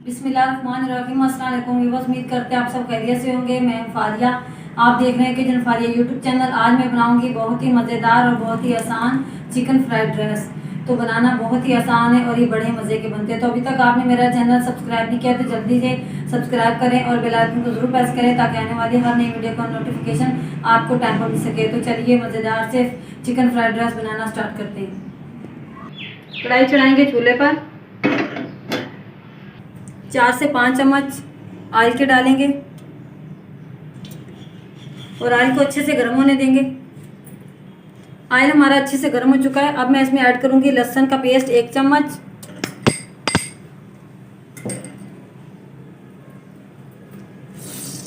बिस्मिल्लाहिर्रहमानिर्रहीम। अस्सलाम वालेकुम व्यूअर्स, उम्मीद करते हैं आप सब खैरियत से होंगे। मैं फारिया, आप देख रहे हैं किचन फारिया यूट्यूब चैनल। आज मैं बनाऊंगी बहुत ही मज़ेदार और बहुत ही आसान चिकन फ्राइड राइस। तो बनाना बहुत ही आसान है और ये बड़े मज़े के बनते हैं। तो अभी तक आपने मेरा चैनल सब्सक्राइब नहीं किया तो जल्दी से सब्सक्राइब करें और बेल आइकन को ज़रूर प्रेस करें ताकि आने वाली हर नई वीडियो का नोटिफिकेशन आपको टाइम पर मिल सके। तो चलिए मज़ेदार से चिकन फ्राइड राइस बनाना स्टार्ट करते हैं। कढ़ाई चढ़ाएंगे चूल्हे पर। 4 से 5 चम्मच ऑयल के डालेंगे और ऑयल को अच्छे से गर्म होने देंगे। ऑयल हमारा अच्छे से गर्म हो चुका है। अब मैं इसमें ऐड करूंगी लहसुन का पेस्ट 1 चम्मच,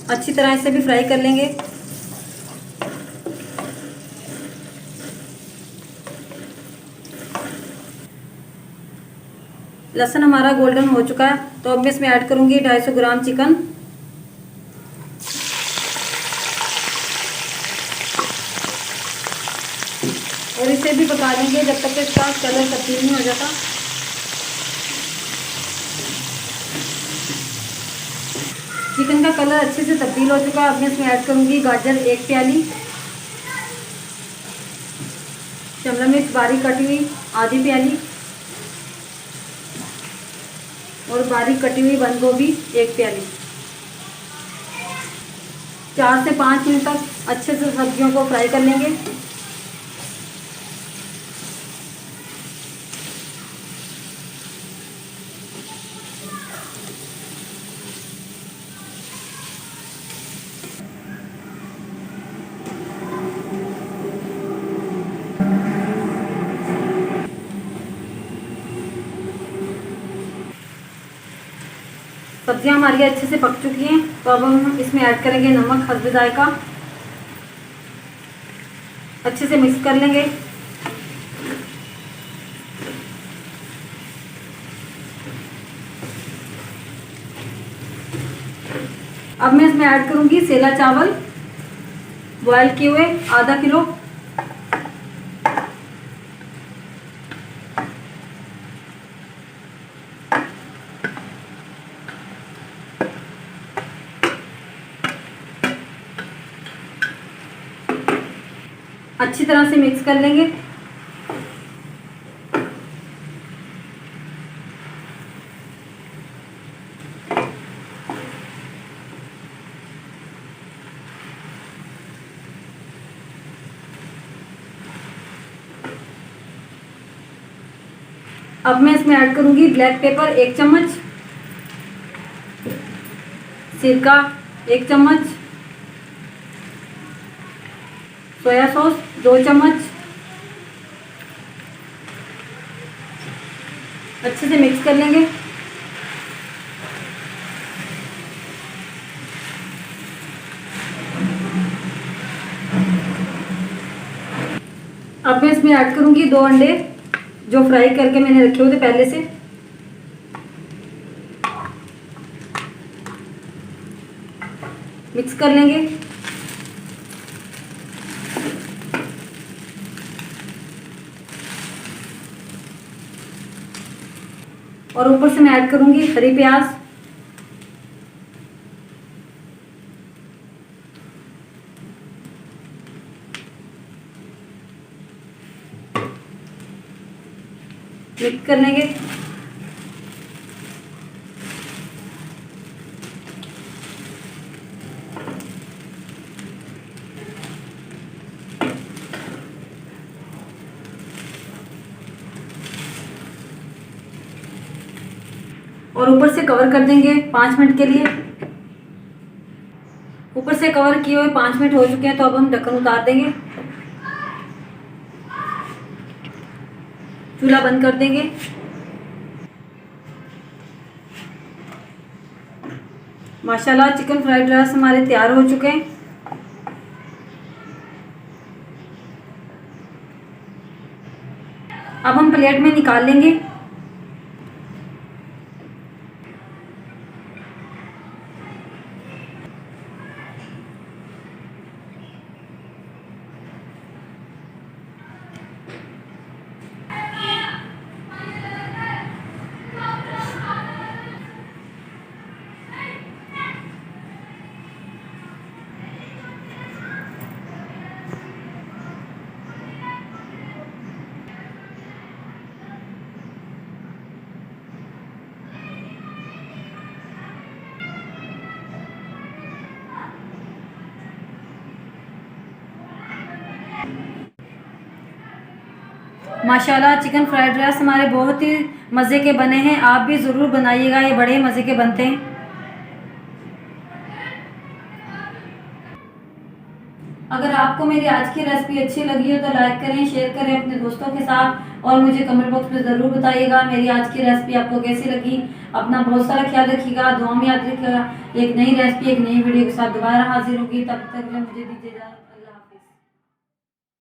अच्छी तरह इसे भी फ्राई कर लेंगे। लहसुन हमारा गोल्डन हो चुका है तो अब मैं इसमें ऐड करूंगी 250 ग्राम चिकन और इसे भी पका लेंगे जब तक इसका कलर तब्दील नहीं हो जाता। चिकन का कलर अच्छे से तब्दील हो चुका है। अब मैं इसमें ऐड करूंगी गाजर 1 प्याली, शिमला मिर्च बारीक कटी हुई आधी प्याली और बारीक कटी हुई बंद गोभी 1 प्याली। 4 से 5 मिनट तक अच्छे से सब्जियों को फ्राई कर लेंगे। सब्जियां हमारी अच्छे से पक चुकी हैं तो अब हम इसमें ऐड करेंगे नमक हस्ब जायका। अच्छे से मिक्स कर लेंगे। अब मैं इसमें ऐड करूंगी सेला चावल बॉयल किए हुए आधा किलो। अच्छी तरह से मिक्स कर लेंगे। अब मैं इसमें ऐड करूंगी ब्लैक पेपर 1 चम्मच, सिरका 1 चम्मच, सोया सॉस 2 चम्मच। अच्छे से मिक्स कर लेंगे। अब मैं इसमें ऐड करूंगी 2 अंडे जो फ्राई करके मैंने रखे हुए थे पहले से। मिक्स कर लेंगे। और ऊपर से मैं ऐड करूंगी हरी प्याज। मिक्स कर लेंगे। और ऊपर से कवर कर देंगे 5 मिनट के लिए। ऊपर से कवर किए हुए 5 मिनट हो चुके हैं तो अब हम ढक्कन उतार देंगे। चूल्हा बंद कर देंगे। माशाल्लाह चिकन फ्राइड राइस हमारे तैयार हो चुके हैं। अब हम प्लेट में निकाल लेंगे। माशाल्लाह चिकन फ्राइड राइस हमारे बहुत ही मज़े के बने हैं। आप भी ज़रूर बनाइएगा, ये बड़े मज़े के बनते हैं। अगर आपको मेरी आज की रेसिपी अच्छी लगी हो तो लाइक करें, शेयर करें अपने दोस्तों के साथ और मुझे कमेंट बॉक्स में ज़रूर बताइएगा मेरी आज की रेसिपी आपको कैसी लगी। अपना बहुत सारा ख्याल रखिएगा, दुआ में याद रखिएगा। एक नई रेसिपी एक नई वीडियो के साथ दोबारा हाजिर होगी, तब तक मुझे दीजिए इजाज़त।